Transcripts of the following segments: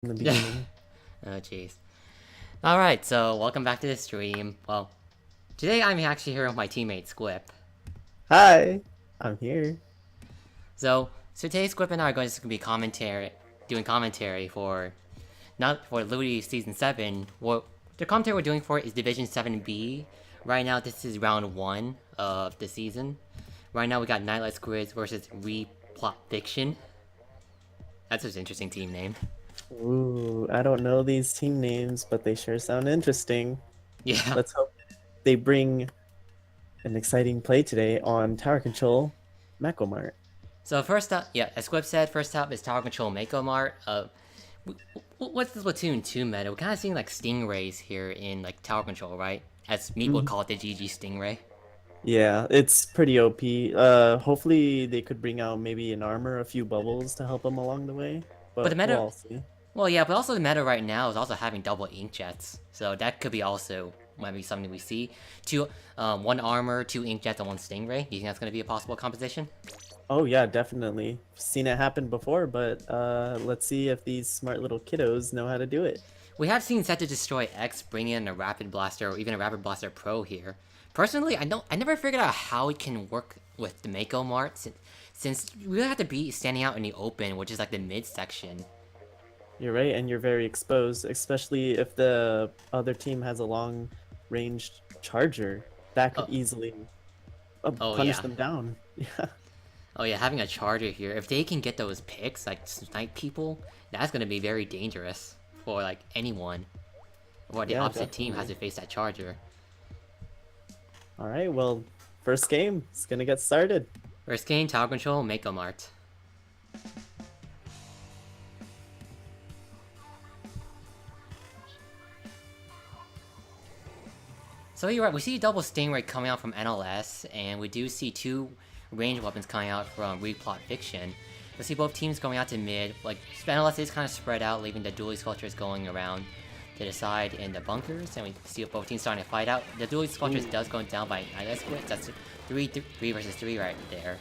in the Yeah. beginning. Oh, jeez. Alright, so welcome back to the stream. Well, today I'm actually here with my teammate Squip. Hi, I'm here. So today Squip and I are going to be doing commentary for, not for LUTI Season 7. What the commentary we're doing for it is Division 7B. Right now, this is round 1 of the season. Right now, we got Nightlight Squids versus Re-Polp Fiction. That's an interesting team name. Ooh, I don't know these team names, but they sure sound interesting. Yeah. Let's hope they bring an exciting play today on Tower Control Mecomart. So first up, yeah, as Squib said, first up is Tower Control Mako Mart. What's the Splatoon 2 meta? We're kind of seeing like stingrays here in like Tower Control, right? As Meat would Mhm. call it, the GG Stingray. Yeah, it's pretty OP. Hopefully they could bring out maybe an armor, a few bubbles to help them along the way, But the but we'll meta, all see. well, yeah, but also the meta right now is also having double inkjets, so that could be also might be something we see. One armor, two inkjets, and one stingray. You think that's going to be a possible composition? Oh yeah, definitely. Seen it happen before, but let's see if these smart little kiddos know how to do it. We have seen Set to Destroy X bring in a Rapid Blaster or even a Rapid Blaster Pro here. Personally, I never figured out how it can work with the Mako Mart since we really have to be standing out in the open, which is like the mid section. You're right, and you're very exposed, especially if the other team has a long ranged charger. That could Oh, easily oh punish yeah. them down. Yeah, Oh yeah, having a charger here, if they can get those picks, like snipe people, that's gonna be very dangerous for like anyone. Or the yeah, opposite team has definitely. to face that charger. All right, well, first game is gonna get started. First game, Tower Control, Mako Mart. So you're right, we see double Stingray coming out from NLS, and we do see two range weapons coming out from Replot Fiction. We see both teams going out to mid, like NLS is kind of spread out, leaving the dually sculptures going around to the side in the bunkers, and we see both teams starting to fight out. The dually sculptures does go down by NLS Squids, that's 3 versus 3 right there.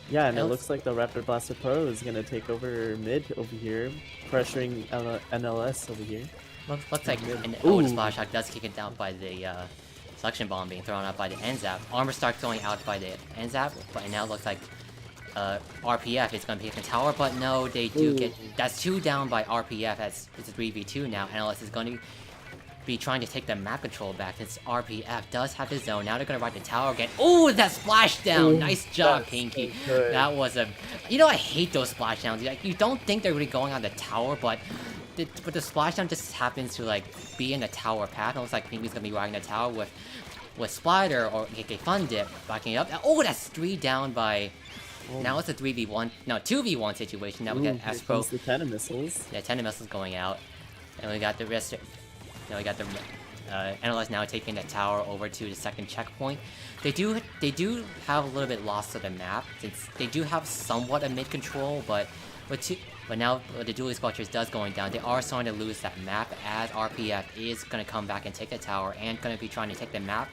Yeah, and And it it looks like the Raptor Blaster Pro is gonna take over mid over here, pressuring NLS over here. looks like, Mid. and oh, the Ooh, splash shot does kick it down by the selection bomb being thrown out by the NZAP. Armor starts going out by the NZAP, but now it looks like RPF is going to be taking the tower, but no, they do get... ooh. That's 2 down by RPF, it's a 3v2 now. NLS is going to be trying to take the map control back since RPF does have the zone. Now they're going to ride the tower again. Oh, that splashdown! Ooh, Nice job, that's so Pinky. good. That was a... You know, I hate those splashdowns. Like, you don't think they're really going on the tower, but the splashdown just happens to like be in the tower path. It looks like Pinky's gonna be riding the tower with Splider or KK Fun Dip backing it up. Oh, that's 3 down by... Now it's a 3v1, no, 2v1 situation. Now we Ooh, got here S-Pro, comes the cannon missiles. yeah, 10 missiles going out. And we got the rest, now we got the Analyze now taking the tower over to the second checkpoint. They do have a little bit lost to the map, since they do have somewhat a mid control, but now the dually sculptures does going down, they are starting to lose that map as RPF is going to come back and take the tower and going to be trying to take the map.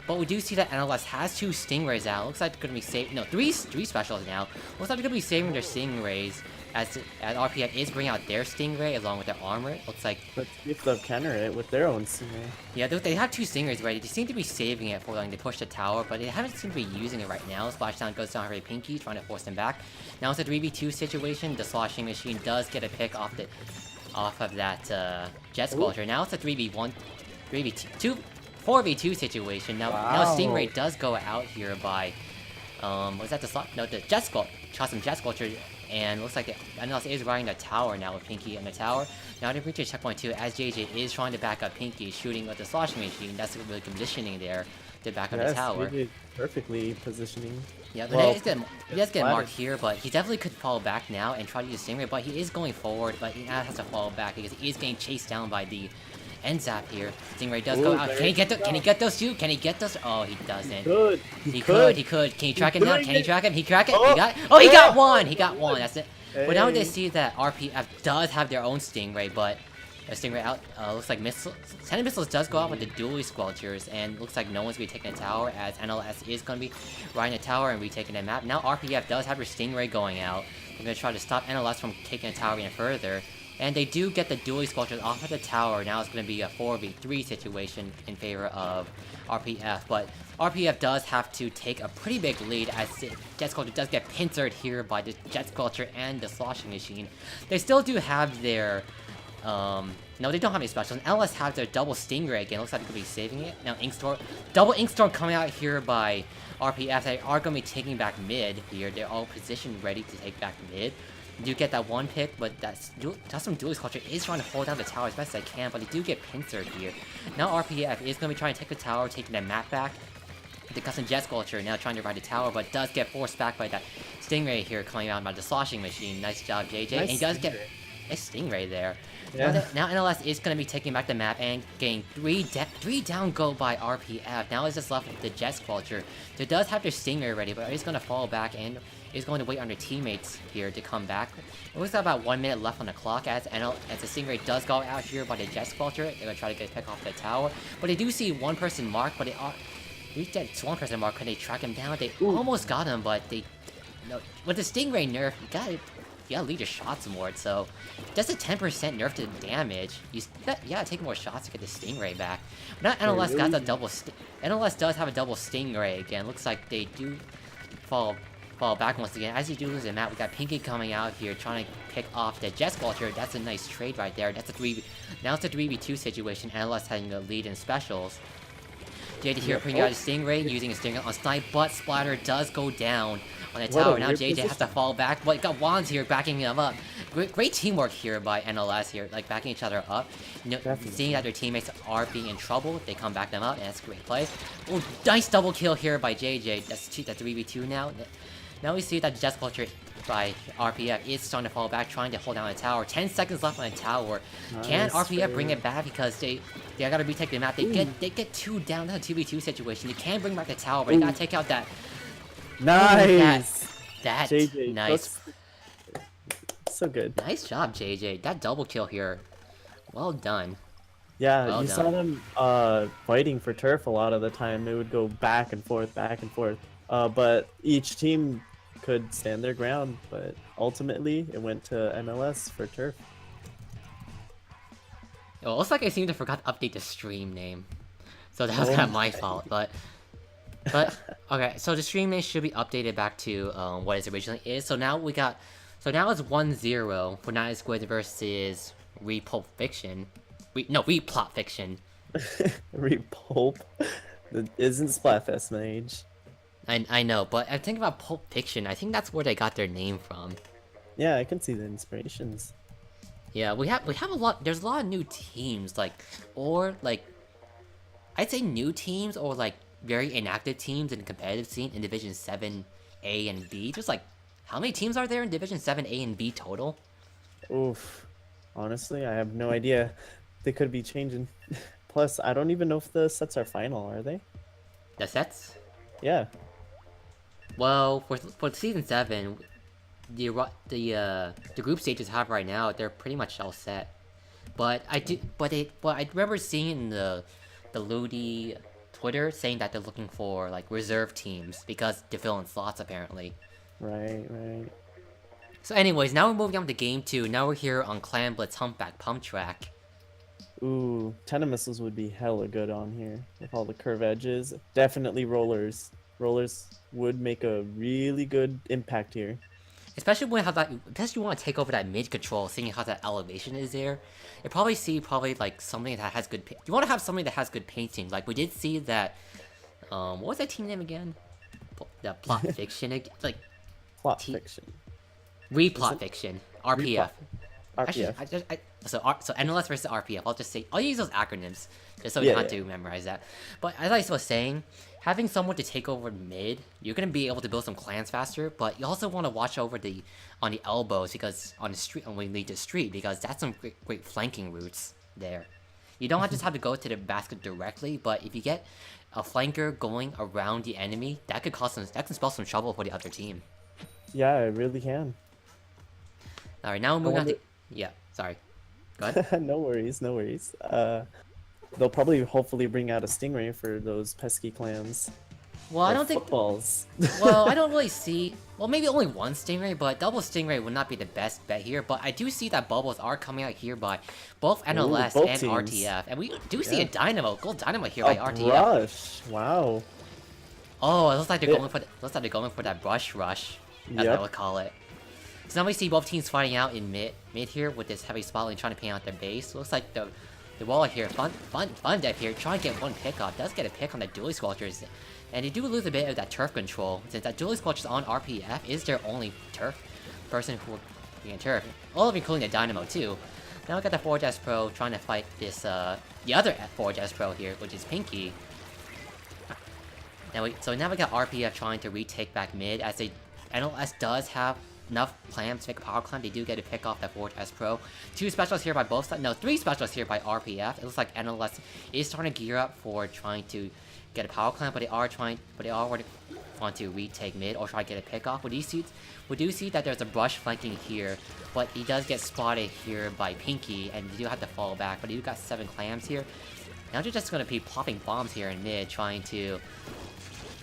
But we do see that NLS has 2 Stingrays out. Looks like they're going to be saving, no, three specials now. Looks like they're going to be saving their Stingrays as RPF is bringing out their Stingray along with their armor. Looks like, Let's see if they'll counter it with their own Stingray. yeah, they have 2 Stingrays ready. They seem to be saving it for when they push the tower, but they haven't seemed to be using it right now. Splashdown goes down for Pinky, trying to force them back. Now it's a 3v2 situation. The sloshing machine does get a pick off of that Jet Squelcher. Now it's a 3v2, 4v2 situation. Now Wow. Stingray does go out here by, was that the slot? No, the Jet Squelcher. Shot some Jet Squelcher, and looks like NLS is riding the tower now with Pinky in the tower. Now they reach a checkpoint 2 as JJ is trying to back up Pinky, shooting with the sloshing machine. That's really conditioning there to back up the Yes, tower. really perfectly positioning. Yeah, but Well, he does get flattered. marked here, but he definitely could fall back now and try to use Stingray, but he is going forward, but he now has to fall back because he is getting chased down by the NZAP here. Stingray does go Ooh, out. there Can he you get go. can he get those two? Can he get those? Oh, he doesn't. Good. He could. Can you track him down? doing Can you it. track him? He track it? Oh, He got he yeah. got one! He got one, that's it. But now they Hey. see that RPF does have their own Stingray, but a Stingray out, looks like missiles. 10 missiles does go out with the dually squelchers, and looks like no one's gonna be taking a tower, as NLS is gonna be riding a tower and retaking the map. Now RPF does have her Stingray going out. They're gonna try to stop NLS from taking a tower even further. And they do get the dueling sculptures off of the tower. Now it's going to be a 4v3 situation in favor of RPF. But RPF does have to take a pretty big lead as Jet Sculpture does get pincered here by the Jet Sculpture and the Sloshing Machine. They still do have their... no, they don't have any specials. And LS have their double Stingray again. Looks like they could be saving it. Now Inkstorm. Double Inkstorm coming out here by RPF. They are going to be taking back mid here. They're all positioned ready to take back mid. You do get that one pick, but that's some Duelist Culture is trying to hold down the tower as best as they can, but they do get pincered here. Now RPF is going to be trying to take the tower, taking the map back. The Custom Jet Sculpture now trying to ride the tower, but does get forced back by that Stingray here coming out by the Sloshing Machine. Nice job, JJ. Nice, and he does get a Stingray there. Yeah. Now NLS is going to be taking back the map and getting three down go by RPF. Now it's just left with the Jet Sculpture. They does have their Stingray ready, but he's going to fall back and is going to wait on their teammates here to come back. It looks like about 1 minute left on the clock as the Stingray does go out here by the Jet Sculpture. They're going to try to get a pick off the tower. But they do see one person mark, but they are... Reach that one person mark, can they track him down? They almost got him, but they... with the Stingray nerf, you gotta lead your shots more, so... Just a 10% nerf to damage. You gotta take more shots to get the Stingray back. But now NLS got the double... NLS does have a double Stingray again. Looks like they do fall back once again. As you do lose the map, we got Pinky coming out here trying to pick off the Jet Sculpture. That's a nice trade right there. That's a 3v... Now it's a 3v2 situation. NLS having the lead in specials. JJ here bringing out a Stingray, using a Stingray on Snipe, but Splatter does go down on the tower. Now JJ has to fall back, but got Wands here backing him up. Great teamwork here by NLS here, like backing each other up. You know, seeing that their teammates are being in trouble, they come back them up, and that's a great play. Oh, nice double kill here by JJ. That's 3v2 now. Now we see that Jet Sculpture by RPF is starting to fall back, trying to hold down the tower. 10 seconds left on the tower. Nice. Can RPF bring it back because they gotta retake the map? They get 2 down. That's a 2v2 situation. They can bring back the tower, but they gotta take out that. Nice. That JJ, nice. So good. Nice job, JJ. That double kill here. Well done. Yeah, well you done. saw them fighting for turf a lot of the time. It would go back and forth, back and forth. But each team could stand their ground, but ultimately it went to NLS for turf. It looks like I seem to forgot to update the stream name, so that was kind of my fault. But okay, so the stream name should be updated back to what it originally is. So now we got, so now it's 1-0 for Night Squids versus Re-Polp Fiction. Re-Plot Fiction. Re-Polp. That isn't Splatfest mage. I know, but I think about Pulp Fiction. I think that's where they got their name from. Yeah, I can see the inspirations. Yeah, we have a lot. There's a lot of new teams, I'd say new teams or like very inactive teams in the competitive scene in Division 7 A and B. Just like, how many teams are there in Division 7 A and B total? Oof, honestly, I have no idea. They could be changing. Plus, I don't even know if the sets are final. Are they? The sets? Yeah. Well, for season 7, the group stages have right now, they're pretty much all set. But I remember seeing in the LUTI Twitter saying that they're looking for like reserve teams because they're filling slots apparently. Right. So anyways, now we're moving on to game 2. Now we're here on Clan Blitz Humpback Pump Track. Ooh, 10 missiles would be hella good on here with all the curve edges. Definitely rollers. Rollers would make a really good impact here. Especially when you want to take over that mid control, seeing how that elevation is there. You probably like something that has good. You want to have something that has good painting. Like we did see that. What was that team name again? The Plot Fiction, like. Plot Fiction. Re-Plot Fiction. RPF. RPF. Actually, so NLS versus RPF. I'll use those acronyms just so you don't have to memorize that. But as I was saying, having someone to take over mid, you're gonna be able to build some clans faster. But you also want to watch over on the elbows because on the street when we lead to street because that's some great flanking routes there. You don't just have to go to the basket directly, but if you get a flanker going around the enemy, that can spell some trouble for the other team. Yeah, it really can. All right, now we're moving on to. Yeah, sorry. Go ahead. No worries. They'll probably hopefully bring out a Stingray for those pesky clans. Well, I or don't think. footballs. Well, I don't really see. Well, maybe only one Stingray, but double Stingray would not be the best bet here. But I do see that bubbles are coming out here by both NLS both and teams. RTF, and we do see Yeah. a Dynamo, gold Dynamo here A by RTF. brush. Wow. Oh, it looks like they're Yeah. going for. Looks like they're going for that brush rush, as I Yep. would call it. So now we see both teams fighting out in mid here with this heavy spotlight trying to paint out their base. Looks like the Waller here, fun dev here, trying to get one pick off. Does get a pick on the Dually Squelchers. And they do lose a bit of that turf control, since that Dually Squelchers on RPF is their only turf person who will be in turf. All of including the Dynamo too. Now we got the Forge S Pro trying to fight this the other Forge S Pro here, which is Pinky. Now we got RPF trying to retake back mid, as NLS does have enough clams to make a power climb. They do get to pick off that Forge S Pro. 2 specials here by both sides. No, 3 specials here by RPF. It looks like NLS is starting to gear up for trying to get a power climb, but they are want to retake mid or try to get a pick off. We do see that there's a brush flanking here, but he does get spotted here by Pinky, and they do have to fall back. But he do got 7 clams here. Now they're just gonna be popping bombs here in mid, trying to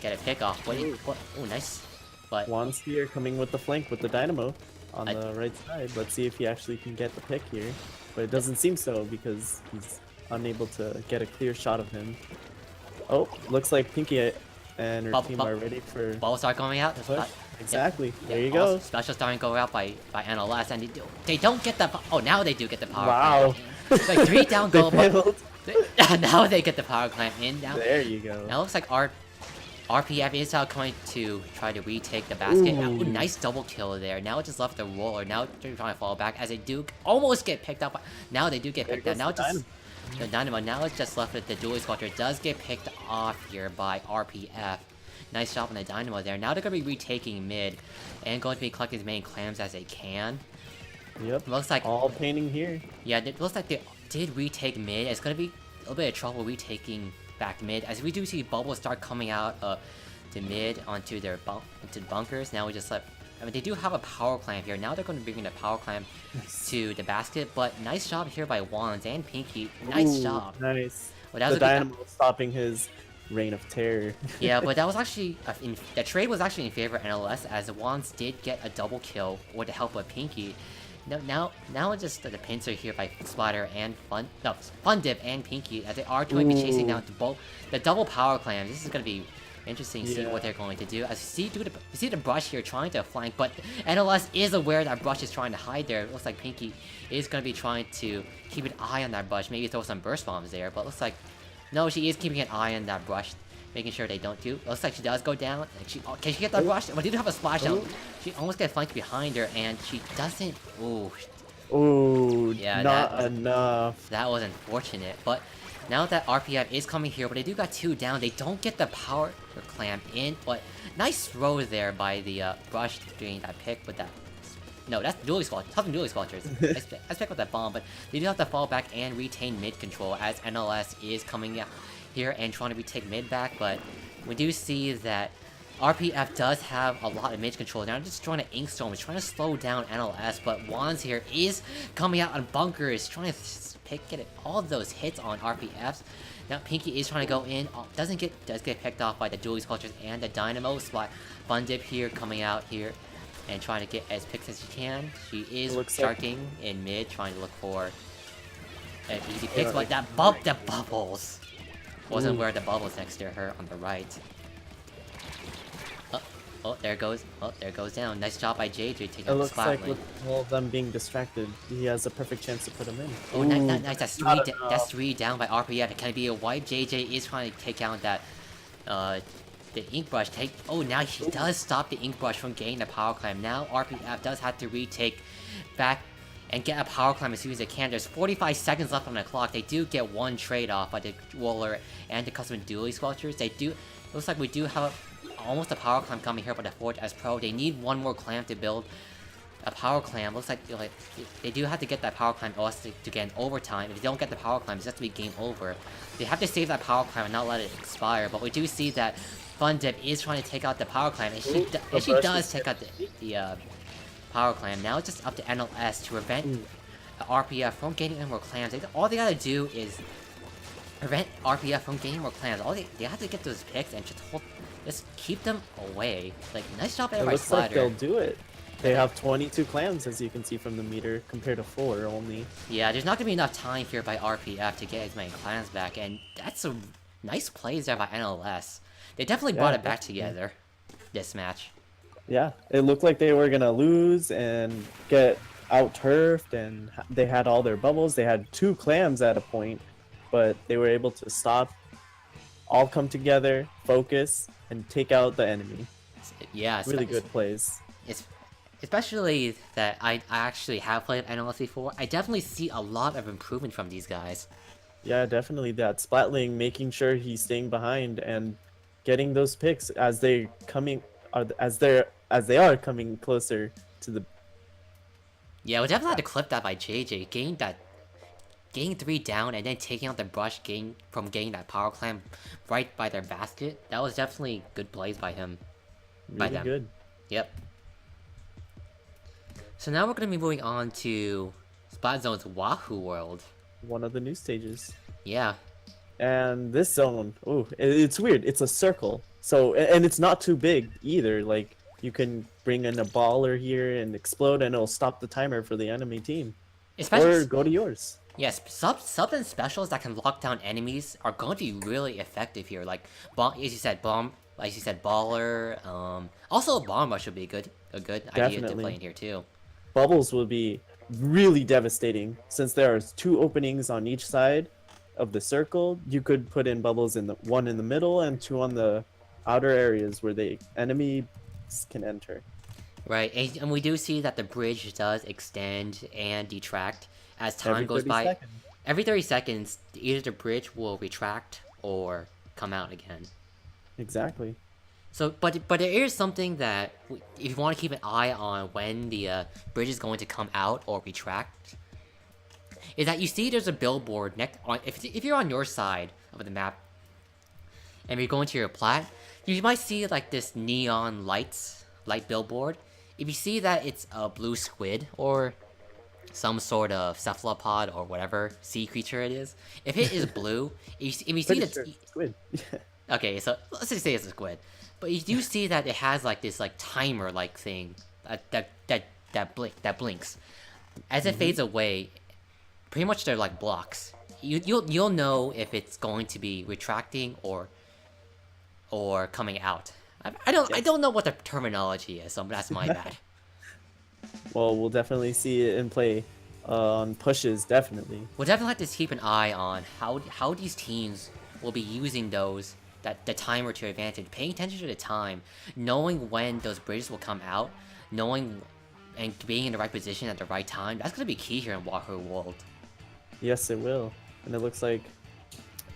get a pick off. Oh, nice. But Juan's here coming with the flank with the Dynamo on the right side. Let's see if he actually can get the pick here. But it doesn't seem so because he's unable to get a clear shot of him. Oh, looks like Pinky and her team are ready for balls start going out. push. Exactly. Yep. There you go. Special starting to go out by NLS, and they don't get the. Oh, now they do get the power. Wow. Clamp. Like 3 down They goal. failed. Now they get the power clamp in. Now There you go. Now it looks like RPF is now going to try to retake the basket. Ooh. Ooh, nice double kill there. Now it just left the roller. Now they're trying to fall back as they do almost get picked up. Now they do get picked up. Now just the Dynamo. Now it's just left with the Dually Squelcher. Does get picked off here by RPF. Nice job on the Dynamo there. Now they're going to be retaking mid and going to be collecting as many clams as they can. Yep. Looks like all painting here. Yeah, it looks like they did retake mid. It's going to be a little bit of trouble retaking back mid, as we do see bubbles start coming out to mid onto their into the bunkers. Now we just let. I mean, they do have a power clamp here. Now they're going to bring the power clamp to the basket. But nice job here by Wands and Pinky. Nice job. Nice. Well, that was the Dynamo stopping his reign of terror. Yeah, but that was actually the trade was actually in favor of NLS, as Wands did get a double kill with the help of Pinky. Now it's just the pincer here by Splatter and Fundip and Pinky, as they are going to be chasing down the double power clams. This is going to be interesting to see what they're going to do. As you see the brush here trying to flank, but NLS is aware that brush is trying to hide there. It looks like Pinky is going to be trying to keep an eye on that brush, maybe throw some burst bombs there, but looks like no, she is keeping an eye on that brush, making sure they don't do. Looks like she does go down. Can she get that rush? Well, did have a splash down. She almost gets flanked behind her, and she doesn't. Ooh. Ooh, yeah, not enough. That was unfortunate. But now that RPF is coming here, but they do got 2 down. They don't get the power clamp in. But nice throw there by the brush doing that pick with that. No, that's Dually Squelchers. Something Dually Squelchers. I pick with that bomb, but they do have to fall back and retain mid control, as NLS is coming out here and trying to retake mid back. But we do see that RPF does have a lot of mid control. Now just trying to Inkstorm, is trying to slow down NLS, but Wands here is coming out on bunkers, trying to get all of those hits on RPFs. Now Pinky is trying to go in, does get picked off by the Dually Squelchers and the Dynamo. Spot Fundip here coming out here and trying to get as picks as she can. She is sharking in mid, trying to look for an easy picks, but that the bubbles wasn't where the bubbles next to her on the right. Oh, there it goes. Oh, there it goes down. Nice job by JJ taking it out the looks spot like lane. with all of them being distracted, he has a perfect chance to put him in. Oh, nice. That's 3 down by RPF. Can it be a wipe? JJ is trying to take out that the ink brush. Oh, now he does stop the ink brush from getting the power climb. Now RPF does have to retake back and get a power climb as soon as they can. There's 45 seconds left on the clock. They do get 1 trade off by the roller and the custom Dually Squelchers. They do. Looks like we do have almost a power clamp coming here by the Forge S Pro. They need 1 more clamp to build a power clamp. Looks like they do have to get that power clamp or else to get an overtime. If they don't get the power clamp, it's just to be game over. They have to save that power clamp and not let it expire. But we do see that Fundip is trying to take out the power clamp, and she does take out the power clamp. Now it's just up to NLS to prevent RPF from getting any more clams. All they gotta do is prevent RPF from getting more clams. They have to get those picks and just Just keep them away. Like, nice job It there by looks like they'll Slider. do it. They have 22 clams, as you can see from the meter, compared to 4 only. Yeah, there's not gonna be enough time here by RPF to get as many clans back, and that's a nice plays there by NLS. They definitely brought it back together, this match. Yeah, it looked like they were gonna lose and get out turfed, and they had all their bubbles. They had 2 clams at a point, but they were able to stop, all come together, focus, and take out the enemy. Yeah, Really good plays. It's especially that I actually have played NLS before. I definitely see a lot of improvement from these guys. Yeah, definitely that Splatling making sure he's staying behind and getting those picks as they are coming closer to the. Yeah, we definitely had to clip that by JJ, getting 3 down and then taking out the brush, getting that power clam right by their basket. That was definitely good plays by him. Really good. Yep. So now we're gonna be moving on to Spot Zone's Wahoo World. One of the new stages. Yeah. And this zone, ooh, it's weird. It's a circle. So, and it's not too big either. Like, you can bring in a baller here and explode, and it'll stop the timer for the enemy team. Especially, Or go to yours. yes, subs and specials that can lock down enemies are going to be really effective here. Like, as you said, baller. Also, a bomb rush would be a good idea to play in here too. Bubbles will be really devastating since there are 2 openings on each side of the circle. You could put in bubbles in the 1 in the middle and 2 on the outer areas where the enemies can enter. Right, and we do see that the bridge does extend and detract as time goes by. Seconds. Every 30 seconds, either the bridge will retract or come out again. Exactly. So, but there is something that if you want to keep an eye on when the bridge is going to come out or retract, is that you see there's a billboard next on if you're on your side of the map, and you're going to your plat, you might see like this neon light billboard. If you see that it's a blue squid or some sort of cephalopod or whatever sea creature it is, if it is blue, if you see that Squid. okay, so let's just say it's a squid. But you do see that it has like this like timer like thing that blinks. As it fades away, pretty much they're like blocks. You'll know if it's going to be retracting or coming out. I don't know what the terminology is, so that's my bad. Well, we'll definitely see it in play on pushes, definitely. We'll definitely have to keep an eye on how these teams will be using those the timer to advantage, paying attention to the time, knowing when those bridges will come out, knowing and being in the right position at the right time. That's gonna be key here in Wahoo World. Yes, it will. And it looks like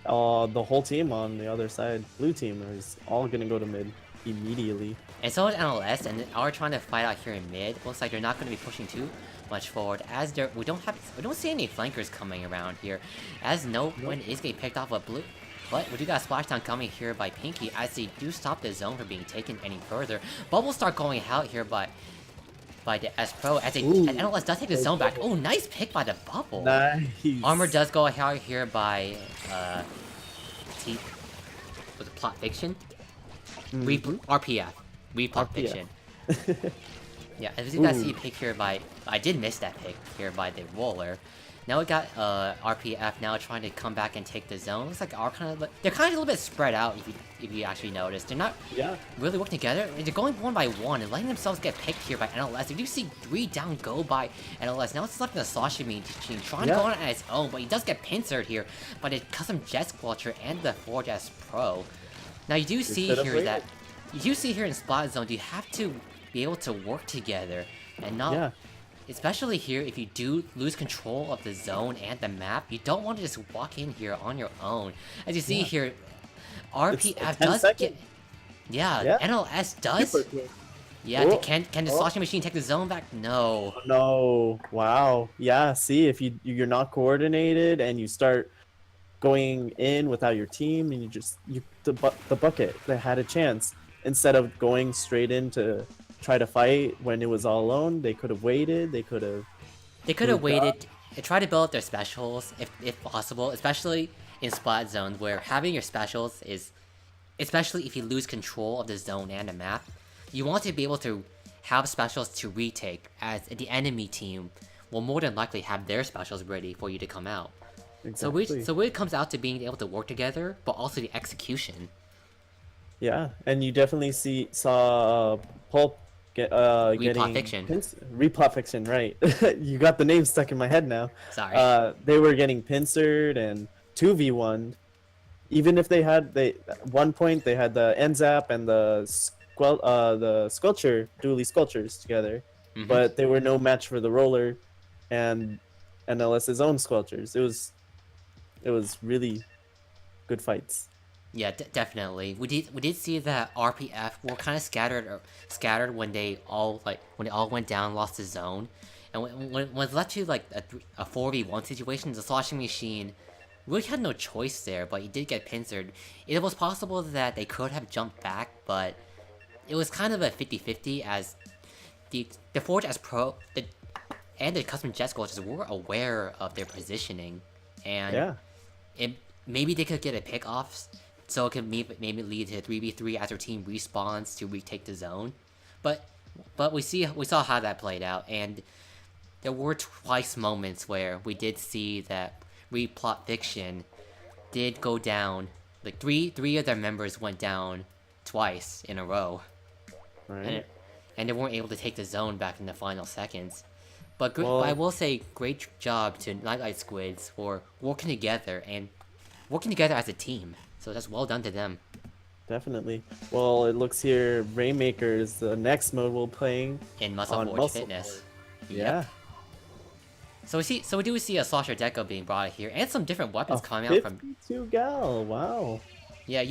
the whole team on the other side, blue team, is all gonna go to mid immediately. And so is NLS, and they are trying to fight out here in mid. Looks like they're not going to be pushing too much forward, as we don't see any flankers coming around here. As no one is getting picked off with blue. But we do got a splashdown coming here by Pinky as they do stop the zone from being taken any further. Bubbles start going out here by the S-Pro as and NLS does take the zone back. Oh, nice pick by the bubble. Nice. Armor does go out here by was it Plot Fiction? RPF. Re-Polp Fiction. Yeah, as you guys see a pick here by... I did miss that pick here by the Roller. Now we got RPF now trying to come back and take the zone. Looks like they're kind of a little bit spread out if you actually notice. They're not really working together. They're going 1 by 1 and letting themselves get picked here by NLS. You do see 3 down go by NLS. Now it's left in the Sashimi machine trying to go on its own, but he does get pincered here by the custom Jet Squelcher and the 4S Pro. Now you do see here that in Spot Zone you have to be able to work together and not. Especially here, if you do lose control of the zone and the map, you don't want to just walk in here on your own. As you see here, RPF does get... Yeah, NLS does... Yeah, can the sloshing machine take the zone back? No. No. Wow. Yeah, see, if you're not coordinated and you start going in without your team and the bucket that had a chance, instead of going straight into try to fight when it was all alone, they could have waited. They could have waited and try to build up their specials if possible, especially in Splat Zones where having your specials is especially if you lose control of the zone and the map, you want to be able to have specials to retake, as the enemy team will more than likely have their specials ready for you to come out. Exactly. So it comes out to being able to work together, but also the execution. Yeah, and you definitely saw Pulp Re-Plot getting Fiction. Re-Plot Fiction, right? You got the name stuck in my head now. Sorry. They were getting pincered and 2v1. Even if they at one point they had the Enzap and the Sculpture, Dually Sculptures together, Mhm. but they were no match for the Roller and NLS's own Sculptures. It was really good fights. Yeah, definitely. We did see that RPF were kind of scattered when they all went down, lost the zone, and when it was left to like a 4v1 situation, the sloshing machine really had no choice there, but he did get pincered. It was possible that they could have jumped back, but it was kind of a 50-50 as the Forge as Pro and the custom jet sculptures were aware of their positioning, and Yeah. maybe they could get a pick off, so it could maybe lead to 3v3 as their team respawns to retake the zone. But we saw how that played out, and there were twice moments where we did see that Re-Plot Fiction did go down. Like three of their members went down twice in a row, Right. and they weren't able to take the zone back in the final seconds. But Well, I will say, great job to Nightlight Squids for working together as a team. So that's well done to them. definitely. Well, it looks here Rainmaker is the next mode we'll playing In Muscle on Forge Muscle Fitness. Forge. Yep. Yeah. So we do see a Slosher Deco being brought here, and some different weapons A coming out from. 52 gal. Wow. Yeah,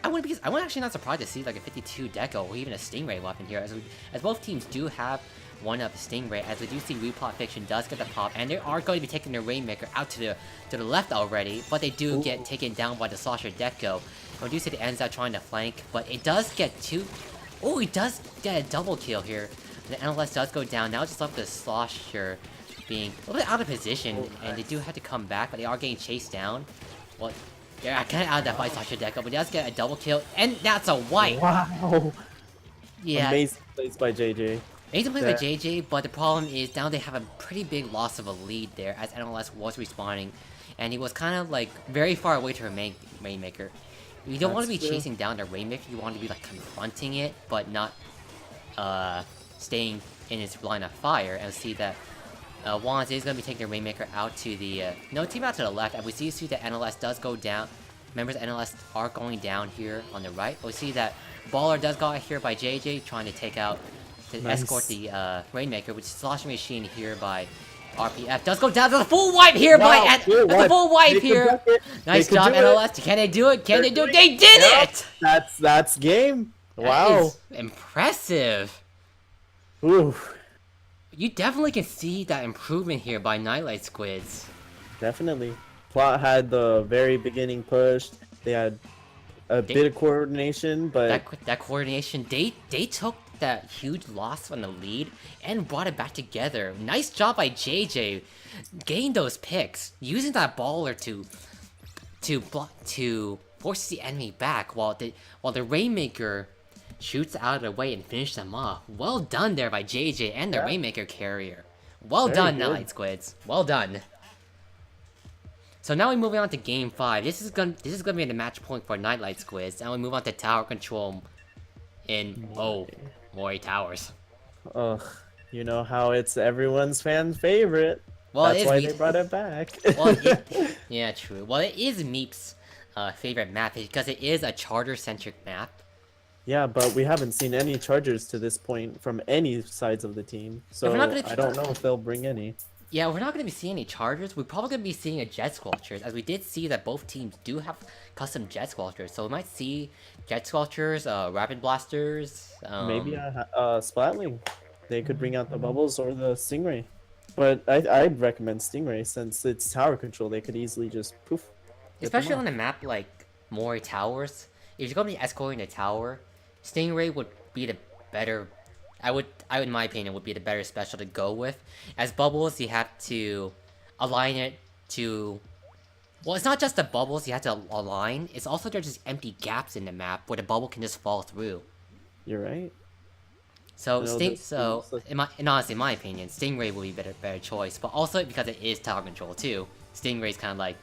I wouldn't actually not surprised to see like a 52 Deco or even a Stingray weapon here, as both teams do have one up Stingray, as we do see Replot Fiction does get the pop, and they are going to be taking their Rainmaker out to the left already, but they do get taken down by the Slosher Deco. And we do see the Enza trying to flank, but it does get two. Oh, he does get a double kill here. The NLS does go down. Now it's just left the Slosher being a little bit out of position, and they do have to come back, but they are getting chased down. Well, they're kind of out of that fight, Slosher Deco, but he does get a double kill, and that's a wipe. Wow. Yeah. Amazing plays by JJ. Amazing play by JJ, but the problem is now they have a pretty big loss of a lead there, as NLS was respawning, and he was kind of like very far away to her Rainmaker. You don't want to be chasing down the Rainmaker, you want to be like confronting it, but not staying in its line of fire. And see that Wands is going to be taking the Rainmaker out to the team out to the left, and we see that NLS does go down. Members of NLS are going down here on the right. We see that Baller does go out here by JJ, trying to take out to escort the Rainmaker, which is Sloshing Machine here by RPF. Does go down to the full wipe here by the full wipe here. Nice job, NLS. Can they do it? Can they do it? They did it! That's game. Wow. Impressive. Ooh. You definitely can see that improvement here by Nightlight Squids. Definitely. Plot had the very beginning pushed. They had a bit of coordination, but that coordination, they took that huge loss from the lead and brought it back together. Nice job by JJ, getting those picks, using that baller to force the enemy back while the Rainmaker shoots out of the way and finish them off. Well done there by JJ and the Rainmaker carrier. Well done, Nightlight Squids. Well done. So now we move on to Game 5. This is gonna be the match point for Nightlight Squids. Now we move on to Tower Control in Mori Towers. ugh, you know how it's everyone's fan favorite. Well, that's why they brought it back. Well, yeah, true. Well, it is Meep's favorite map because it is a charter-centric map. Yeah, but we haven't seen any chargers to this point from any sides of the team, so I don't know if they'll bring any. Yeah, we're not going to be seeing any chargers. We're probably going to be seeing a jet sculptures, as we did see that both teams do have custom jet sculptures. So we might see jet sculptures, rapid blasters. Maybe a Splatling. They could bring out the bubbles or the Stingray. But I'd recommend Stingray since it's tower control. They could easily just poof. Especially on a map like Mori Towers. If you're going to be escorting a tower, Stingray would be the better. I would, in my opinion, would be the better special to go with. As bubbles, you have to align it to Well, it's not just the bubbles you have to align. It's also there's just empty gaps in the map where the bubble can just fall through. You're right. So No, Sting, this so seems like honestly, in my opinion, Stingray will be better choice. But also because it is tower control too. Stingray's kind of like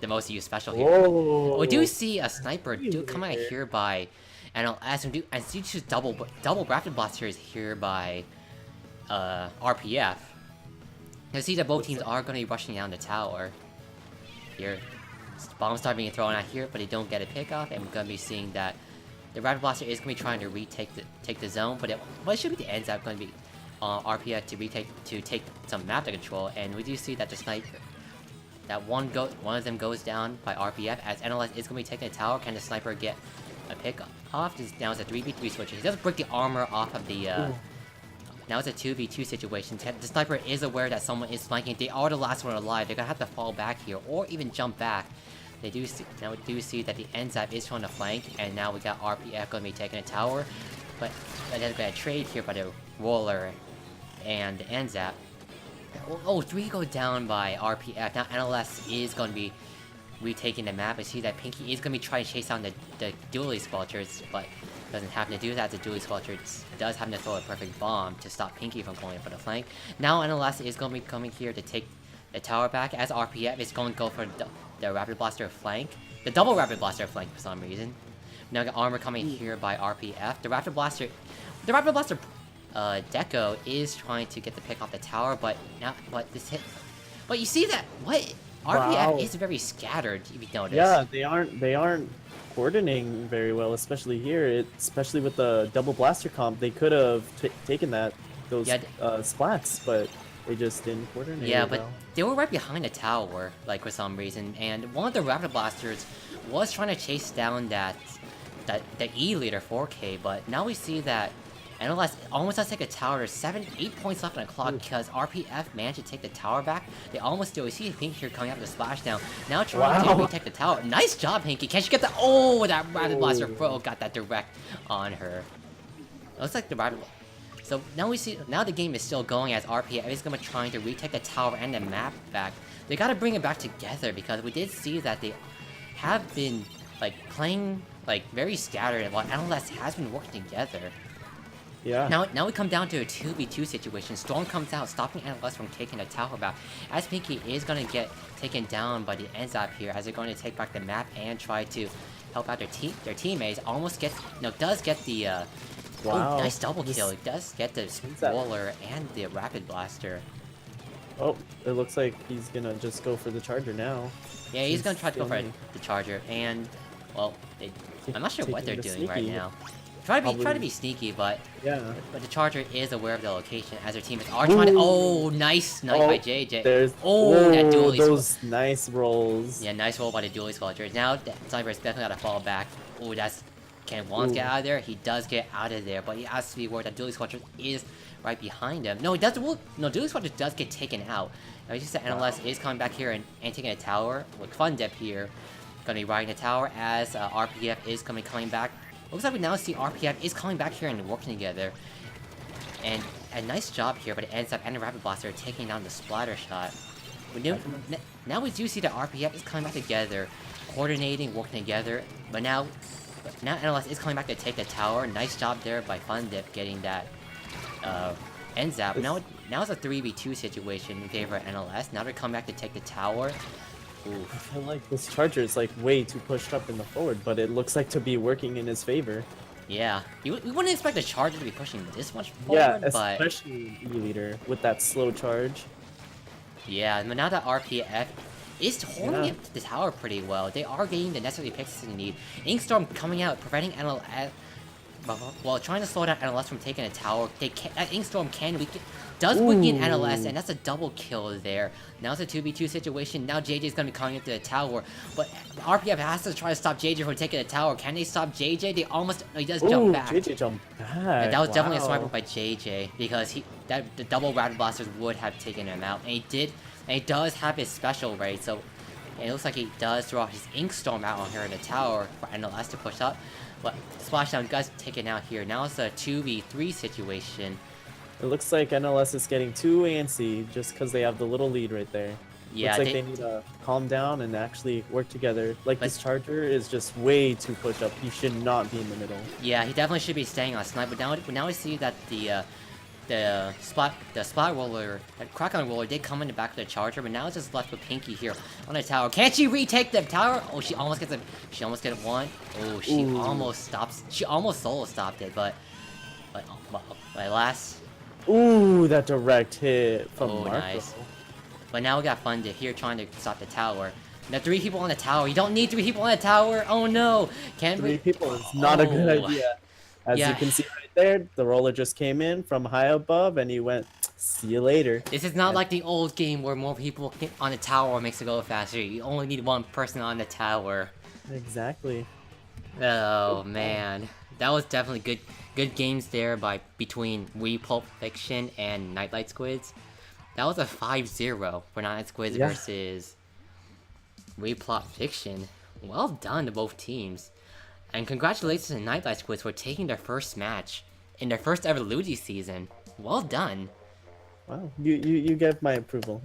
the most used special here. whoa. We do see a sniper do come out Weird. here by, and as we do, and see just double rapid blasters here by, RPF. You see that both teams are going to be rushing down the tower. Here, bombs start being thrown out here, but they don't get a pick off, and we're going to be seeing that the rapid blaster is going to be trying to take the zone, but it should be the ends up going to be RPF to take some map to control, and we do see that the sniper. That one of them goes down by RPF as NLS is going to be taking the tower. Can the sniper get a pick off? Now it's a 3v3 switch. He does break the armor off of the. Now it's a 2v2 situation. The sniper is aware that someone is flanking. They are the last one alive. They're gonna have to fall back here or even jump back. They do see, now we do see that the NZAP is trying to flank, and now we got RPF going to be taking a tower, but there's been a trade here by the roller and the NZAP. Oh, 3 go down by RPF. Now NLS is going to be retaking the map. I see that Pinky is going to be trying to chase down the dually squelchers, but doesn't happen to do that. The dually squelcher does happen to throw a perfect bomb to stop Pinky from going for the flank. Now NLS is going to be coming here to take the tower back as RPF is going to go for the rapid blaster flank. The double rapid blaster flank for some reason. Now got armor coming here by RPF. The rapid blaster Deco is trying to get the pick off the tower, but this hit. But you see that what RPF is very scattered. If you notice. Yeah, they aren't coordinating very well, especially here. Especially with the double blaster comp, they could have taken those splats, but they just didn't coordinate. Yeah, but they were right behind the tower, like for some reason, and one of the rapid blasters was trying to chase down the E leader 4K, but now we see that NLS almost does take a tower. There's 8 points left on the clock because RPF managed to take the tower back. They almost do. We see Pinky here coming out of the splashdown. Now trying to retake the tower. Nice job, Pinky. Can she get the... Oh, that rapid blaster pro got that direct on her. Looks like the rapid... So now we see... Now the game is still going as RPF is going to be trying to retake the tower and the map back. They got to bring it back together because we did see that they have been like playing like very scattered while NLS has been working together. Yeah. Now we come down to a 2v2 situation. Storm comes out, stopping NLS from taking the tower back. As Pinky is going to get taken down by the NZAP here, as they're going to take back the map and try to help out their teammates. Almost get, does get the, oh, nice double kill. It does get the Spoiler and the Rapid Blaster. Oh, it looks like he's gonna just go for the charger now. Yeah, he's gonna try to go for the charger, and, well, I'm not sure what they're doing right now. Try to be sneaky, but the charger is aware of the location as their teammates are trying to. Oh, nice by JJ. There's that dually those nice rolls. Yeah, nice roll by the dually squelcher. Now the sniper is definitely gotta fall back. Oh, can Wands get out of there? He does get out of there, but he has to be worried that dually squelcher is right behind him. No, he does. Well, no, dually squelcher does get taken out. Now just that NLS is coming back here and taking a tower with Fun Dip here. Gonna be riding the tower as RPF is coming back. Looks like we now see RPF is coming back here and working together. And a nice job here, but it ends up and the Rapid Blaster taking down the splatter shot. Now we do see that RPF is coming back together, coordinating, working together. But now NLS is coming back to take the tower. Nice job there by Fundip getting that NZAP. Now it's a 3v2 situation in favor of NLS. Now they're coming back to take the tower. Oof. I feel like this charger is like way too pushed up in the forward, but it looks like to be working in his favor. Yeah, we wouldn't expect the charger to be pushing this much forward, but especially E-Leader with that slow charge. Yeah, but now that RPF is holding the tower pretty well, they are getting the necessary picks they need. Inkstorm coming out, preventing NLS, while trying to slow down NLS from taking a tower. Inkstorm does weaken NLS, and that's a double kill there. Now it's a 2v2 situation. Now JJ's gonna be coming into the tower, but RPF has to try to stop JJ from taking the tower. Can they stop JJ? They almost. he does jump back. JJ jumped back. And that was definitely a sniper by JJ because the double Rapid Blasters would have taken him out, and he did. And he does have his special raid, so it looks like he does throw out his Inkstorm out on here in the tower for NLS to push up. But Splashdown does take it out here. Now it's a 2v3 situation. It looks like NLS is getting too antsy just because they have the little lead right there. Yeah, Looks like they need to calm down and actually work together. Like, this charger is just way too push up. He should not be in the middle. yeah, he definitely should be staying on snipe. But now we see that the spot roller, Crocodile roller did come in the back of the charger, but now it's just left with Pinky here on the tower. Can't she retake the tower? Oh, she almost gets one. Oh, she Ooh. almost stops. She almost solo stopped it, but alas. Ooh, that direct hit from Marco. Nice. But now we got Funded here trying to stop the tower. Now 3 people on the tower. You don't need 3 people on the tower. Oh no! Can't 3 people is not a good idea. As you can see right there, the roller just came in from high above and he went, see you later. This is not like the old game where more people on the tower makes it go faster. You only need 1 person on the tower. Exactly. Oh man. That was definitely good games there between Re-Polp Fiction and Nightlight Squids. That was a 5-0 for Nightlight Squids versus Re-Polp Fiction. Well done to both teams. And congratulations to Nightlight Squids for taking their first match in their first ever LUTI season. Well done. Wow, you get my approval.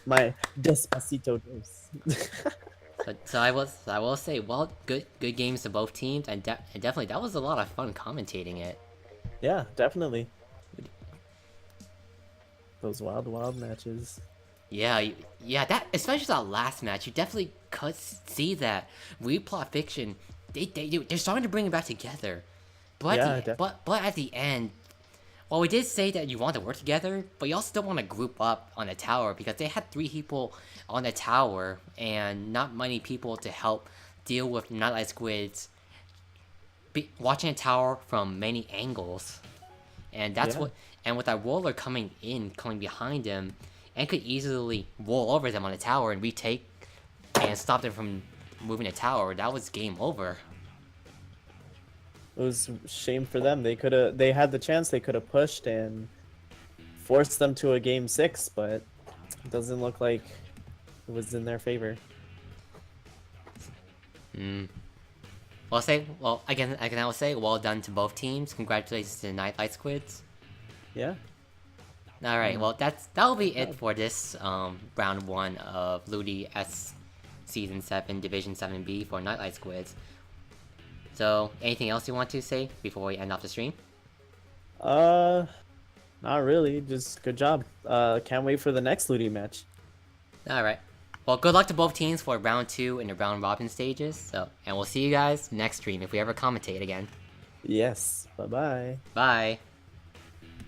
My despacito dose. So I will say, well, good games to both teams, and definitely that was a lot of fun commentating it. Yeah, definitely. Those wild matches. Yeah, that especially that last match, you definitely could see that Re-Polp Fiction, they're starting to bring it back together. But at the end, well, we did say that you want to work together, but you also still want to group up on the tower because they had 3 people on the tower and not many people to help deal with Nightlight Squids watching a tower from many angles. And that's and with that roller coming behind him, and could easily roll over them on the tower and retake and stop them from moving the tower. That was game over. It was a shame for them. They had the chance, they could have pushed and forced them to a game 6, but it doesn't look like it was in their favor. Well, I can now say well done to both teams. Congratulations to Nightlight Squids. Yeah. Alright, well that'll be it for this round 1 of LUTI S Season 7 Division 7B for Nightlight Squids. So, anything else you want to say before we end off the stream? Not really. Just good job. Can't wait for the next LUTI match. Alright. Well, good luck to both teams for round 2 and the round robin stages. So, and we'll see you guys next stream if we ever commentate again. Yes. Bye-bye. Bye.